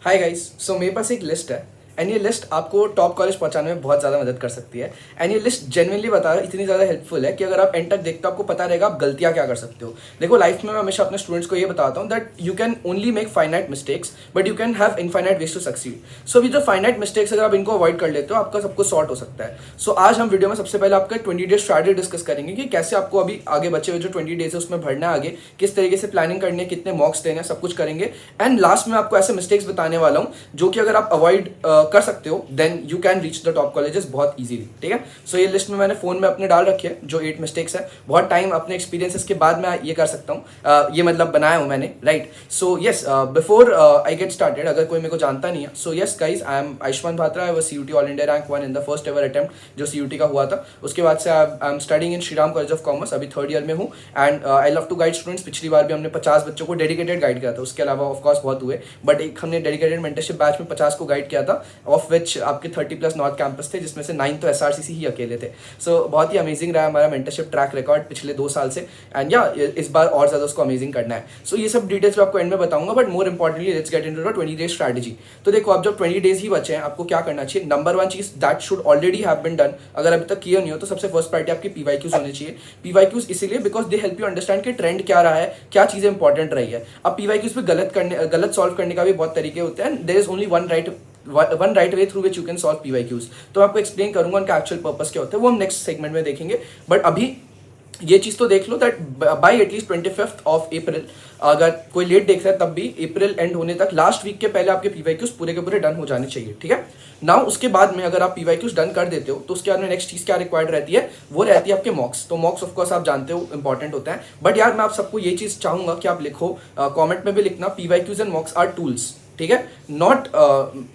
Hi guys, सो मेरे पास एक list है एंड ये लिस्ट आपको टॉप कॉलेज पहुंचाने में बहुत ज़्यादा मदद कर सकती है। एंड ये लिस्ट जेन्युइनली बता रहा हूँ इतनी ज़्यादा हेल्पफुल है कि अगर आप एंड तक देखते हो आपको पता रहेगा आप गलतियाँ क्या कर सकते हो। देखो, लाइफ में मैं हमेशा अपने स्टूडेंट्स को ये बताता हूँ that you can only make finite mistakes but you can have infinite ways to succeed. So अभी जो फाइनाइट मिस्टेक्स अगर आप इनको अवॉइड कर लेते हो आपका सब कुछ सॉर्ट हो सकता है। सो आज हम वीडियो में सबसे पहले आपका 20 डेज स्ट्रैटेजी डिस्कस करेंगे कि कैसे आपको अभी आगे बचे हुए जो 20 डेज है उसमें बढ़ना है, आगे किस तरीके से प्लानिंग करनी है, कितने मॉक्स देने हैं, सब कुछ करेंगे। एंड लास्ट में आपको ऐसे मिस्टेक्स बताने वाला हूँ जो कि अगर आप अवॉइड कर सकते हो then you can reach the top colleges बहुत इजीली। ठीक है, सो ये लिस्ट में मैंने फोन में अपने डाल रखी है जो 8 मिस्टेक्स है। बहुत टाइम अपने एक्सपीरियंसेस के बाद मैं ये कर सकता हूँ, ये मतलब बनाया हूँ मैंने, right. So yes, before I get started, अगर कोई मेरे को जानता नहीं है, so yes guys, I am Ayushman Bhatra. I was CUT all India rank 1 in the first ever attempt जो सीयूटी का हुआ था। उसके बाद से I am studying in Shriram college of commerce, अभी 3rd ईयर में हूँ। And I love to guide students. पिछली बार भी हमने 50 बच्चों को डेडिकेटेड गाइड किया था, उसके अलावा ऑफकोर्स बहुत हुए, बट एक हमने डेडिकेटेड मेंटरशिप बैच में 50 को गाइड किया था, ऑफ विच आपके 30+ नॉर्थ कैंपस थे, जिसमें से 9 तो एसआरसीसी ही अकेले थे। सो बहुत ही अमेजिंग रहा हमारा मेंटरशिप ट्रैक रिकॉर्ड पिछले 2 साल से। एंड या इस बार और ज़्यादा उसको अमेजिंग करना है। सो ये सब डिटेल्स मैं आपको एंड में बताऊंगा, but more importantly let's get into the 20 days strategy. तो देखो, अब जब 20 डेज ही बचे हैं आपको क्या करना चाहिए। नंबर 1 चीज that should already have been done, अगर अभी तक किया नहीं हो तो सबसे फर्स्ट प्रायोरिटी आपकी पीवाईक्यूज होनी चाहिए। पीवाईक्यूज इसीलिए because they help you understand कि ट्रेंड क्या रहा है, क्या चीज़ें इंपॉर्टेंट रही है। अब पीवाईक्यूज पे गलत सॉल्व करने का भी बहुत तरीके होते हैं। There is only one right way through which you can solve PYQs. तो आपको एक्सप्लेन करूंगा उनका एक्चुअल पर्पस क्या होता है, वो हम नेक्स्ट सेगमेंट में देखेंगे। बट अभी ये चीज तो देख लो that by at least 25th of April, अगर कोई लेट देख रहा है तब भी अप्रैल एंड होने तक, लास्ट वीक के पहले आपके पीवाईक्यूज पूरे के पूरे डन हो जाने चाहिए। ठीक है, नाउ उसके बाद में अगर आप पीवाईक्यूज डन कर देते हो तो उसके बाद में नेक्स्ट चीज क्या रिक्वायर्ड रहती है, वो रहती है आपके मॉक्स। तो मॉक्स ऑफकोर्स आप जानते हो इंपॉर्टेंट होता है, बट यार मैं आप सबको ये चीज चाहूंगा कि आप लिखो, कॉमेंट में भी लिखना, PYQs and mocks are tools, ठीक है, नॉट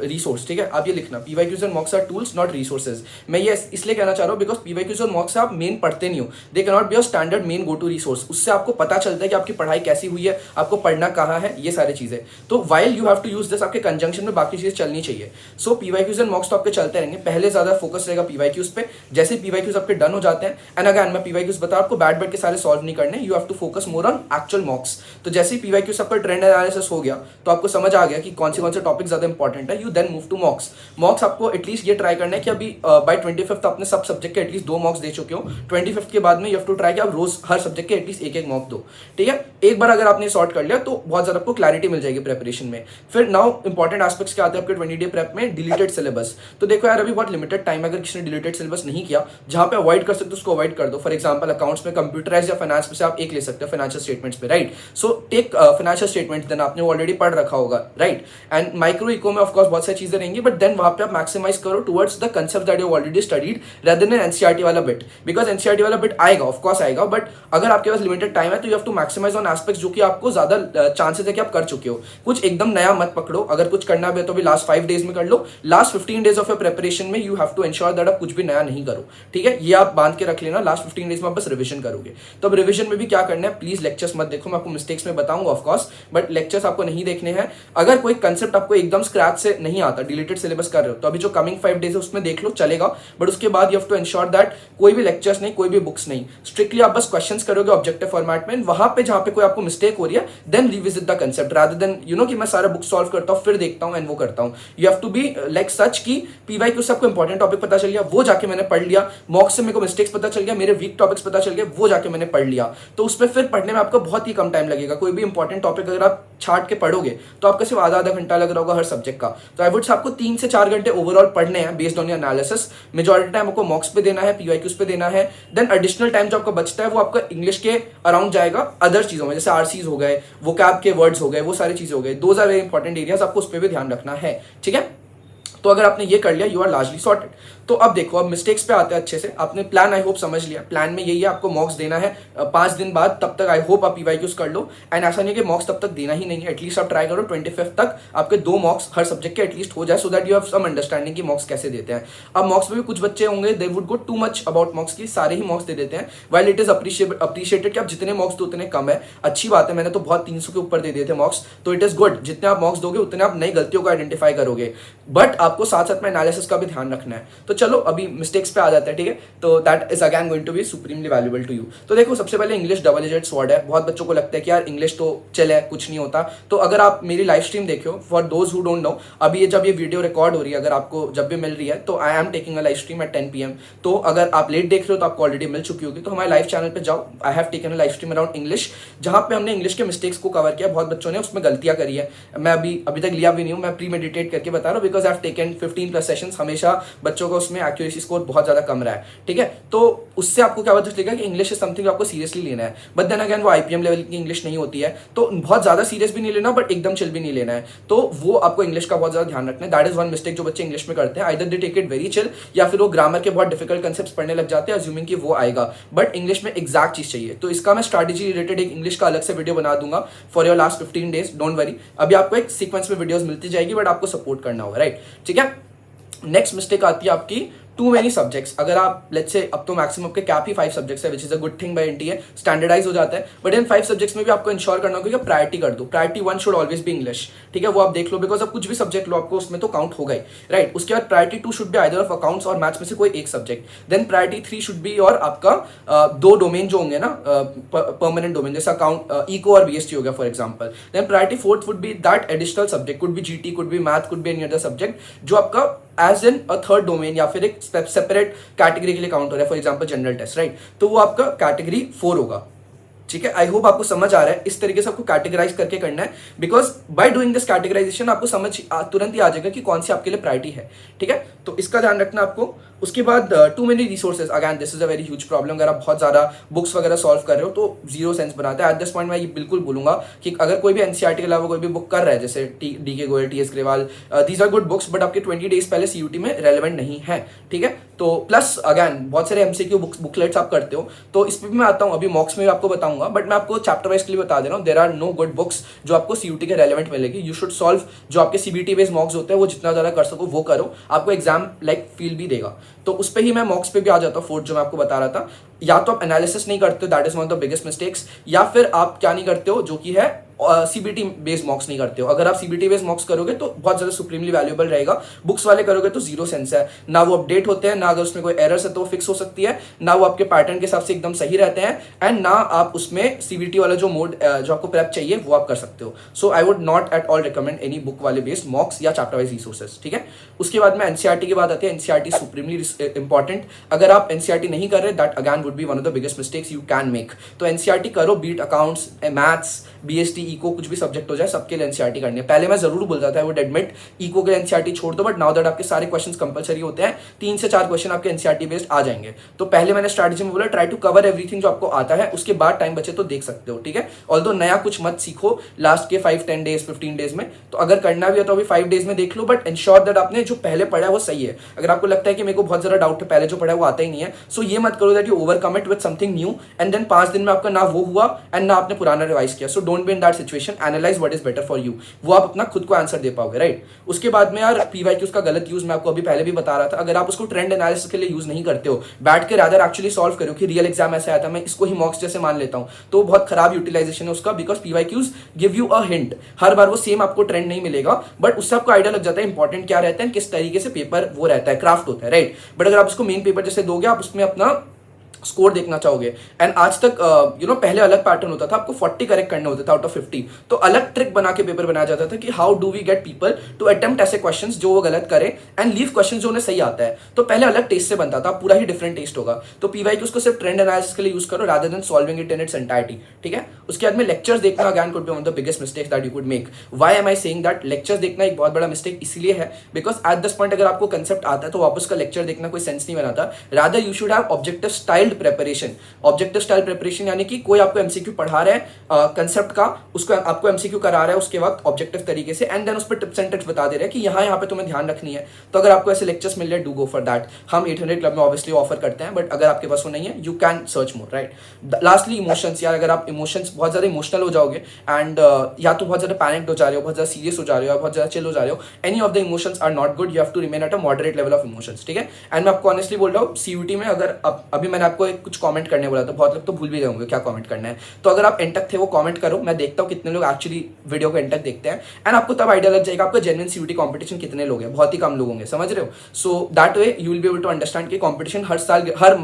रिसोर्स। ठीक है, आप ये लिखना, PYQs and mocks are tools not resources. मैं ये इसलिए कहना चाह रहा हूँ बिकॉज पीवाईक्यूज और मॉक्स आप मेन पढ़ते नहीं हो, they can not be your standard main go to resource. उससे आपको पता चलता है कि आपकी पढ़ाई कैसी हुई है, आपको पढ़ना कहाँ है, ये सारी चीजें। तो while you have to use this, आपके कंजंक्शन में बाकी चीजें चलनी चाहिए। सो पीवाईक्यूज एंड मॉक्स तो आपके चलते रहेंगे, पहले ज्यादा फोकस रहेगा पीवाईक्यूज पे। जैसे पीवाईक्यूज आपके डन हो जाते हैं, एंड अगेन मैं पीवाईक्यूज बता, आपको बैठ के सारे सॉल्व नहीं करने, you have to focus more on actual mocks. तो जैसे ही पीवाईक्यूज आपका ट्रेंड एनालिसिस हो गया तो आपको समझ आ गया कि कौन से टॉपिक ज्यादा इंपॉर्टेंट है, you then move to mocks. Mocks आपको एटलीस्ट ये ट्राई करना है कि अभी बाय 25th आपने सब सब्जेक्ट के एटलीस्ट 2 मॉक्स दे चुके हो। 25th के बाद में यू हैव टू ट्राई कि आप रोज हर सब्जेक्ट के एटलीस्ट एक मॉक दो। ठीक है, एक बार अगर आपने सॉर्ट कर लिया तो बहुत ज्यादा आपको क्लैरिटी मिल जाएगी प्रेपरेशन में। फिर नाउ इंपॉर्टेंट एस्पेक्ट्स क्या आते हैं आपके 20 डे प्रेप में, डिलीटेड सिलेबस। तो देखो यार, अभी बहुत लिमिटेड टाइम, अगर किसी ने डिलीटेड सिलेबस नहीं किया, जहां पे अवॉइड कर सकते हो उसको अवॉइड कर दो। फॉर एग्जाम्पल अकाउंट्स में कंप्यूटराइज या फाइनेंस में से आप एक ले सकते हो, फाइनेंशियल स्टेटमेंट्स पे, right. So take financial statement, then आपने ऑलरेडी पढ़ रखा होगा, राइट। एंड माइक्रो इको में ऑफकोर्स बहुत सारी चीजें रहेंगी, बट देन वहां पे आप मैक्सिमाइज करो towards the concept that you already studied rather than NCERT वाला बिट। बिकॉज एनसीईआरटी वाला बिट आएगा, ऑफकोर्स आएगा, बट अगर आपके पास लिमिटेड टाइम है तो you have to maximise on aspects जो कि आपको ज्यादा चांसेस है कि आप कर चुके हो। कुछ एकदम नया मत पकड़ो, अगर कुछ करना भी है तो भी लास्ट 5 डेज में कर लो। Last 15 days of your preparation में you have to ensure that आप कुछ भी नया नहीं करो। ठीक है, ये आप बांध के रख लेना, लास्ट 15 डेज में आप बस रिविजन करोगे। तो अब रिविजन में भी क्या करना है, प्लीज लेक्चर्स मत देखो, मैं आपको मिस्टेक्स में बताऊंगा ऑफकोर्स, बट लेक्चर्स आपको नहीं देखने हैं। अगर कोई कंसेप्ट आपको एकदम स्क्रैच से नहीं आता, डिलीटेड सिलेबस कर रहे हो, तो अभी जो कमिंग 5 डेज है उसमें देख लो, चलेगा। बट उसके बाद you have to ensure that कोई भी लेक्चर्स नहीं, कोई भी बुक्स नहीं, स्ट्रिक्टली आप बस क्वेश्चंस करोगे ऑब्जेक्टिव फॉर्मेट में। वहां पे जहां पे कोई आपको मिस्टेक हो रही है then revisit the concept rather than you know कि मैं सारा बुक सॉल्व करता हूं फिर देखता हूं एंड वो करता हूं। You have to be like such कि पीवाईक्यू से आपको इंपॉर्टेंट टॉपिक पता चल गया, वो जाके मैंने पढ़ लिया। मॉक से मेरे को मिस्टेक्स पता चल गया, मेरे वीक टॉपिक्स पता चल गए, वो जाके मैंने पढ़ लिया। तो उस पर फिर पढ़ने में आपको बहुत ही कम टाइम लगेगा। कोई भी इंपॉर्टेंट टॉपिक अगर आप छाट के पढ़ोगे तो आपका सिर्फ आधा घंटा लग रहा होगा हर सब्जेक्ट का। तो आई वुड से आपको 3 से 4 घंटे ओवरऑल पढ़ने हैं based on your analysis. Majority time आपको मॉक्स पे देना है, पीवाईक्यूज पे देना है। देन एडिशनल टाइम जो आपका बचता है वो आपका इंग्लिश के अराउंड जाएगा, अदर चीजों में, जैसे आरसीज हो गए, वोकैब के वर्ड्स हो गए, वो सारी चीजें हो गई। Those are very important areas, आपको उस पर भी ध्यान रखना है। ठीक है, तो अगर आपने ये कर लिया यू आर लार्जली सॉर्टेड। तो अब देखो, अब मिस्टेक्स पे आते हैं अच्छे से। आपने प्लान आई होप समझ लिया, प्लान में यही है, आपको मॉक्स देना है 5 दिन बाद, तब तक आई होप आप पीवाईक्यूज कर लो। एंड ऐसा नहीं है कि मॉक्स तब तक देना ही नहीं है, एटलीस्ट आप ट्राई करो 25th तक आपके 2 मॉक्स हर सब्जेक्ट के एटलीस्ट हो जाए, so that you have some understanding कि मॉक्स कैसे देते हैं। अब मॉक्स में भी कुछ बच्चे होंगे they would go too much about मॉक्स की, सारे ही मॉक्स दे देते हैं। वाइल इट इज अप्रिशिएटेड कि आप जितने मॉक्स दो उतने कम है, अच्छी बात है। मैंने तो बहुत 300 के ऊपर दे दिए थे मॉक्स, तो इट इज गुड। जितने आप मॉक्स दोगे उतने आप नई गलतियों को आइडेंटिफाई करोगे। बट बट आपको साथ साथ में एनालिसिस का भी ध्यान रखना है। तो चलो अभी मिस्टेक्स पे आ जाते हैं, ठीक है। तो that is again going to be supremely valuable to you. तो देखो सबसे पहले इंग्लिश डबल एजेड स्वॉर्ड है। बहुत बच्चों को लगता है कि यार इंग्लिश तो चल है, कुछ नहीं होता। तो अगर आप मेरी लाइव स्ट्रीम देखो, for those who don't know, अभी जब ये वीडियो रिकॉर्ड हो रही है, अगर आपको जब भी मिल रही है, तो I am taking a live stream at 10 PM। तो अगर आप लेट देख रहे हो तो आपको ऑलरेडी मिल चुकी होगी। तो हमारे लाइव चैनल पे जाओ, I have taken a live stream around English, जहां पे हमने इंग्लिश के मिस्टेक्स को कवर किया। बहुत बच्चों ने उसमें गलतियां करी है, मैं अभी तक लिया भी नहीं हूं, मैं प्री मेडिटेट करके बता रहा हूं, because I have taken 15+ sessions. हमेशा बच्चों का उसमें एक्यूरेसी स्कोर बहुत ज्यादा कम रहा है, ठीक है। तो उससे आपको क्या पता चलेगा कि इंग्लिश इज समथिंग आपको सीरियसली लेना है। बट देन अगेन वो IPM लेवल की इंग्लिश नहीं होती है, तो बहुत ज्यादा सीरियस भी नहीं लेना, बट एकदम चिल भी नहीं लेना है। तो वो आपको इंग्लिश का बहुत ज्यादा ध्यान रखना है। दैट इज वन मिस्टेक जो बच्चे इंग्लिश में करते हैं, either they take it very chill, या फिर वो ग्रामर के बहुत डिफिकल्ट कंसेप्ट्स पढ़ने लग जाते हैं अज्यूमिंग कि वो आएगा, बट इंग्लिश में एग्जैक्ट चीज चाहिए। तो इसका मैं स्ट्रैटेजी रिलेटेड एक इंग्लिश का अलग से वीडियो बना दूंगा for your last 15 days, don't worry. अभी आपको एक सीक्वेंस में वीडियोस मिलती जाएगी, बट आपको सपोर्ट करना होगा, राइट, ठीक है। नेक्स्ट मिस्टेक आती है आपकी टू मेनी सब्जेक्ट्स। अगर आप लेट्स से अब तो मैक्सिमम के कैप ही 5 सब्जेक्ट्स है, which is a good thing by NTA, standardise हो जाता है। बट इन 5 सब्जेक्ट्स में भी आपको इंश्योर करना होगा कि प्रायोरिटी कर दो। Priority 1 should always be English, ठीक है, वो आप देख लो, बिकॉज अब कुछ भी सब्जेक्ट लो आपको उसमें तो काउंट होगा ही, राइट। उसके बाद priority 2 should be either of accounts और मैथ्स में से कोई एक subject. Then priority 3 should be और आपका 2 डोमेन जो होंगे ना, परमानेंट डोमेन, जैसे अकाउंट इको और BST हो गया for example. Then priority 4th would be that additional subject, could be GT, could be math, could be any other subject, जो आपका as in a third domain या फिर एक separate category के लिए काउंट हो रहा है, for example general test, right. तो वो आपका कैटेगरी 4 होगा, ठीक है। आई होप आपको समझ आ रहा है। इस तरीके से आपको कैटेगराइज करके करना है, because by doing this categorisation आपको समझ तुरंत ही आ जाएगा कि कौन सी आपके लिए प्रायोरिटी है, ठीक है। तो इसका ध्यान रखना आपको। उसके बाद too many resources, again this is a very huge problem. अगर आप बहुत ज्यादा बुक्स वगैरह सॉल्व कर रहे हो तो जीरो सेंस बनाता है। एट दिस पॉइंट मैं ये बिल्कुल बोलूंगा कि अगर कोई भी NCERT के अलावा कोई भी बुक कर रहा है, जैसे DK Goyal, TS Grewal, these are good books, but आपके 20 days पहले CUT में रेलेवेंट नहीं है, ठीक है। तो प्लस अगैन बहुत सारे MCQ बुकलेट्स आप करते हो, तो इस पर भी मैं आता हूँ, अभी मॉक्स में आपको बताऊंगा, बट मैं आपको चैप्टर वाइज के लिए बता दे रहा हूँ। There are no good books जो आपको CUT के रेलेवेंट मिलेगी। यू शुड सॉल्व जो आपके CBT बेस्ड मॉक्स होते हैं, वो जितना ज्यादा कर सको वो करो, आपको एग्जाम लाइक फील भी देगा। तो उस पर ही मैं मॉक्स पे भी आ जाता हूँ। 4th जो मैं आपको बता रहा था, या तो आप एनालिसिस नहीं करते हो, that is one of the biggest mistakes, या फिर आप क्या नहीं करते हो, जो कि है CBT बेस्ड मॉक्स नहीं करते हो। अगर आप CBT बेस्ड मॉक्स करोगे तो बहुत ज्यादा सुप्रीमली वैल्यूएबल रहेगा। बुक्स वाले करोगे तो जीरो सेंस है, ना वो अपडेट होते हैं, ना अगर उसमें कोई एरर्स है तो वो फिक्स हो सकती है, ना वो आपके पैटर्न के हिसाब से एकदम सही रहते हैं, एंड ना आप उसमें CBT वाला जो मोड जो आपको प्रेप चाहिए वो आप कर सकते हो। So I would not at all recommend any book वाले बेस्ड मॉक्स या चैप्टर वाइज रिसोर्सेज, ठीक है। उसके बाद में NCERT की बात आती है। NCERT supremely important. अगर आप NCERT नहीं कर रहे, that again would be one of the biggest mistakes you can make. तो NCERT करो, be it accounts, maths, BST, eco, कुछ भी सब्जेक्ट हो जाए, सबके लिए NCERT करनी है। पहले मैं जरूर बोलता था, आई वुड एडमिट, इको के NCERT छोड़ दो, बट नाउ दैट आपके सारे क्वेश्चंस कंपलसरी होते हैं, 3 से 4 क्वेश्चन आपके NCERT बेस्ड आ जाएंगे। तो पहले मैंने स्ट्रैटेजी में बोला ट्राई टू कवर एवरीथिंग जो आपको आता है, उसके बाद टाइम बचे तो देख सकते हो, ठीक है। ऑल्दो नया कुछ मत सीखो लास्ट के 5-10 days 15 days में, तो अगर करना भी है तो अभी 5 days में देख लो, बट इंश्योर दैट आपने जो पहले पढ़ा है वो सही है। अगर आपको लगता है कि मेरे को बहुत ज्यादा डाउट है, पहले जो पढ़ा है वो आता ही नहीं है, सो ये मत करो that you overcome it with something new and then 5 दिन में आपका ना वो हुआ एंड ना आपने पुराना रिवाइज किया। So don't be in that situation, analyse what is better for you, वो आप अपना खुद को आंसर दे पाओगे, राइट। उसके बाद में यार PYQs का गलत यूज मैं आपको अभी पहले भी बता रहा था। अगर आप उसको ट्रेंड एनालिसिस के लिए यूज नहीं करते हो, बैठ के रादर एक्चुअली सॉल्व करो कि रियल एग्जाम ऐसे आया था, मैं इसको ही मॉक्स जैसे मान लेता हूं, तो बहुत खराब यूटिलाइजेशन है उसका, because PYQs give you a hint. हर बार वो सेम आपको ट्रेंड नहीं मिलेगा, बट उससे आपको आइडिया लग जाता है इंपॉर्टेंट क्या रहता है, किस तरीके से पेपर वो रहता है, क्राफ्ट होता है, राइट। बट अगर आप उसको मेन पेपर जैसे दोगे, आप उसमें अपना स्कोर देखना चाहोगे, एंड आज तक पहले अलग पैटर्न होता था, आपको 40 करेक्ट करने होते थे आउट ऑफ 50, तो अलग ट्रिक बना के पेपर बनाया जाता था कि how do we get people to attempt ऐसे क्वेश्चंस जो वो गलत करे एंड लीव क्वेश्चंस जो उन्हें सही आता है। तो पहले अलग टेस्ट से बनता था, पूरा ही डिफरेंट टेस्ट होगा। तो PYQs को सिर्फ ट्रेंड एनालिसिस के लिए यूज करो rather than solving it in its entirety, ठीक है। उसके बाद में लेक्चर्स देखना again could be one of the biggest mistakes that you could make. Why am I saying that lectures देखना एक बहुत बड़ा मिस्टेक इसलिए है बिकॉज एट दिस पॉइंट अगर आपको कंसेप्ट आता है तो वापस का लेक्चर देखना कोई सेंस नहीं बनाता। Rather you should have objective styled preparation. Objective style preparation यानी कि कोई आपको MCQ पढ़ा रहा है कंसेप्ट का, उसको आपको MCQ करा रहा है उसके वक्त ऑब्जेक्टिव तरीके से, एंड देन उस पर टिप्स एंड ट्रिक्स बता दे रहे हैं कि यहाँ पे तुम्हें ध्यान रखनी है। तो अगर आपको ऐसे लेक्चर्स मिल रहे डू गो फॉर दैट। हम 800 क्लब में ऑब्वियसली ऑफर करते हैं, बट अगर आपके पास वो नहीं है you can search more, right. Lastly emotions, यार अगर आप इमोशंस बहुत ज्यादा इमोशनल हो जाओगे एंड या तो बहुत ज्यादा पैनिक्ड हो जा रहे हो, बहुत ज्यादा सीरियस हो जा रहे हो, बहुत ज्यादा चिल हो जा रहे हो, any of the emotions are not good. You have to remain at a moderate level of emotions, ठीक है। एंड मैं आपको ऑनेस्टली बोल रहा हूँ CUT में अगर अभी मैंने आपको एक कुछ कमेंट करने बोला था, बहुत लोग तो भूल भी गए होंगे क्या कमेंट करना है। तो अगर आप एंड तक थे वो कमेंट करो, मैं देखता हूँ कितने लोग एक्चुअली वीडियो को एंड तक देखते हैं, एंड आपको तब आइडिया लग जाएगा आपका जेन्युइन सीयूटी कॉम्पिटिशन कितने लोग हैं, बहुत ही कम लोग होंगे, समझ रहे हो। So that way you will be able to understand कि कॉम्पिटिशन हर साल हर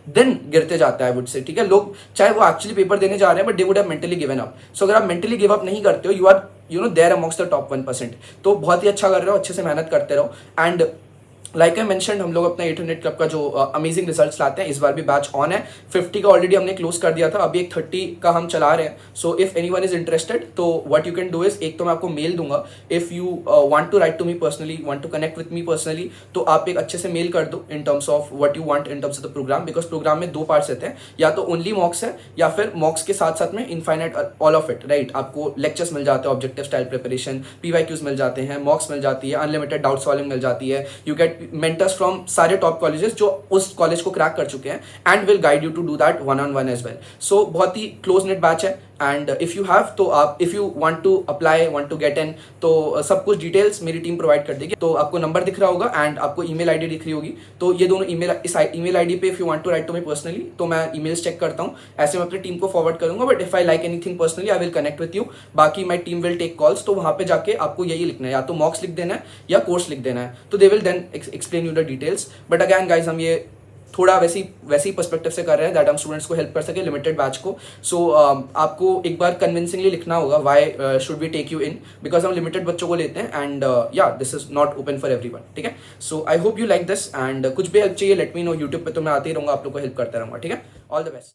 दिन गिरते जाता है, वुड से, ठीक है। लोग चाहे वो एक्चुअली पेपर देने जा रहे हैं but they would have mentally given up. So अगर आप मेंटली गिव अप नहीं करते हो, you are there amongst the top 1%, तो बहुत ही अच्छा कर रहे हो, अच्छे से मेहनत करते रहो। एंड लाइक आई मेंशन, हम लोग अपना 800 क्लब का जो अमेजिंग रिजल्ट्स लाते हैं, इस बार भी बैच ऑन है। 50 का ऑलरेडी हमने क्लोज कर दिया था, अभी एक 30 का हम चला रहे हैं। So if anyone is interested तो what you can do is, एक तो मैं आपको मेल दूंगा, if you want to write to me personally, want to connect with me personally, तो आप एक अच्छे से मेल कर दो in terms of what you want in terms of the programme, because programme में 2 पार्ट्स रहते हैं, या तो ओनली मॉक्स है या फिर मॉक्स के साथ साथ में infinite all of it, right. आपको लेक्चर्स मिल जाते हैं, ऑब्जेक्टिव स्टाइल प्रिपरेशन, PYQs मिल जाते हैं, मॉक्स मिल जाती है, अनलिमिटेड डाउट सॉल्विंग मिल जाती है, यू गेट मेंटर्स फ्रॉम सारे टॉप कॉलेजेस जो उस कॉलेज को क्रैक कर चुके हैं, and will guide you to do that one on one as well. So बहुत ही क्लोज नेट बैच है, एंड इफ यू हैव, तो आप if you want to apply, want to get in, तो सब कुछ डिटेल्स मेरी टीम प्रोवाइड कर देगी। तो आपको नंबर दिख रहा होगा एंड आपको ईमेल आईडी दिख रही होगी, तो ये दोनों इस ईमेल आईडी पे if you want to write to me personally, तो मैं ईमेल्स चेक करता हूँ, ऐसे मैं अपनी टीम को फॉरवर्ड करूंगा, but if I like anything personally I will connect with you, बाकी my team will take calls. तो वहाँ पे जाके आपको यही लिखना है, या तो मॉक्स लिख देना है या कोर्स लिख देना है, तो they will then explain you the details. But again guys, हम ये थोड़ा वैसे ही पर्सपेक्टिव से कर रहे हैं दैट हम स्टूडेंट्स को हेल्प कर सके, लिमिटेड बैच को। सो आपको एक बार कन्विंसिंगली लिखना होगा why should we take you in, because हम लिमिटेड बच्चों को लेते हैं, एंड या this is not open for everyone, ठीक है। So I hope you like this, and कुछ भी हेल्प चाहिए लेट मी नो, यूट्यूब पे तो मैं आते ही रहूंगा, आप लोग को हेल्प करता रहूंगा, ठीक है। All the best.